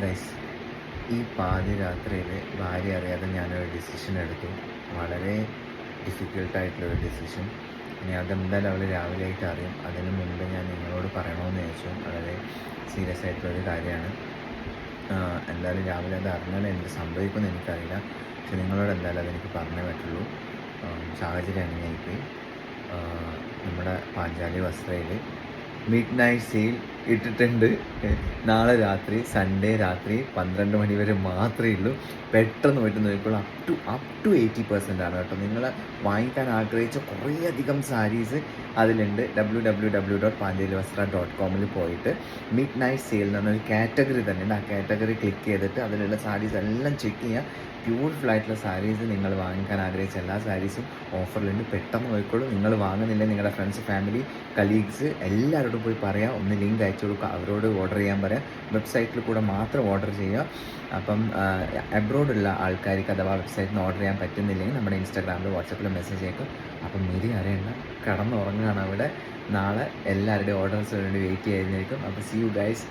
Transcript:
Guys, ഈ പാതിരാത്രിയിൽ ഭാര്യ അറിയാതെ ഞാനൊരു ഡിസിഷൻ എടുത്തു. വളരെ ഡിഫിക്കൽട്ടായിട്ടുള്ളൊരു ഡിസിഷൻ. ഇനി അതെന്തായാലും അവൾ രാവിലെ ആയിട്ട് അറിയും. അതിന് മുമ്പ് ഞാൻ നിങ്ങളോട് പറയണമെന്ന് ചോദിച്ചു. വളരെ സീരിയസ് ആയിട്ടുള്ളൊരു കാര്യമാണ്. എന്തായാലും രാവിലെ അത് അറിഞ്ഞാൽ എന്ത് സംഭവിക്കുമെന്ന് എനിക്കറിയില്ല. പക്ഷെ നിങ്ങളോട് എന്തായാലും അതെനിക്ക് പറഞ്ഞേ പറ്റുള്ളൂ. സാഹചര്യം അങ്ങനെയായിപ്പോയി. നമ്മുടെ പാഞ്ചാലി വസ്ത്രയിൽ മിഡ് നൈറ്റ് സെയിൽ ഇട്ടിട്ടുണ്ട്. നാളെ രാത്രി, സൺഡേ രാത്രി 12 മണി വരെ മാത്രമേ ഉള്ളൂ. പെട്ടെന്ന് പോയിട്ട് നോക്കിക്കോളൂ. അപ് ടു 80% ആണ് കേട്ടോ. നിങ്ങൾ വാങ്ങിക്കാൻ ആഗ്രഹിച്ച കുറേയധികം സാരീസ് അതിലുണ്ട്. www.panjaliwastra.com പോയിട്ട് മിഡ് നൈറ്റ് സെയിൽ എന്ന് പറഞ്ഞൊരു കാറ്റഗറി തന്നെ ഉണ്ട്. ആ കാറ്റഗറി ക്ലിക്ക് ചെയ്തിട്ട് അതിലുള്ള സാരീസ് എല്ലാം ചെക്ക് ചെയ്യുക. ബ്യൂട്ടിഫുൾ ആയിട്ടുള്ള സാരീസ്, നിങ്ങൾ വാങ്ങിക്കാൻ ആഗ്രഹിച്ച എല്ലാ സാരീസും ഓഫറിലുണ്ട്. പെട്ടെന്ന് നോക്കിക്കോളൂ. നിങ്ങൾ വാങ്ങുന്നില്ല, നിങ്ങളുടെ ഫ്രണ്ട്സ്, ഫാമിലി, കലീഗ്സ് എല്ലാവരോടും പോയി പറയാം. ഒന്ന് ലിങ്ക് അയച്ചു കൊടുക്കുക, അവരോട് ഓർഡർ ചെയ്യാൻ പറയാം. വെബ്സൈറ്റിൽ കൂടെ മാത്രം ഓർഡർ ചെയ്യുക. അപ്പം അബ്രോഡുള്ള ആൾക്കാർക്ക് അഥവാ വെബ്സൈറ്റിൽ നിന്ന് ഓർഡർ ചെയ്യാൻ പറ്റുന്നില്ലെങ്കിൽ നമ്മുടെ ഇൻസ്റ്റാഗ്രാമിൽ, വാട്സപ്പിൽ മെസ്സേജ് അയക്കും. അപ്പം മിതി അറിയണ്ട, കടന്നുറങ്ങുകയാണ് അവിടെ. നാളെ എല്ലാവരുടെയും ഓർഡേഴ്സിന് വേണ്ടി വെയിറ്റ് ചെയ്യുന്നതായിരിക്കും. അപ്പോൾ സീ യു ഗൈസ്.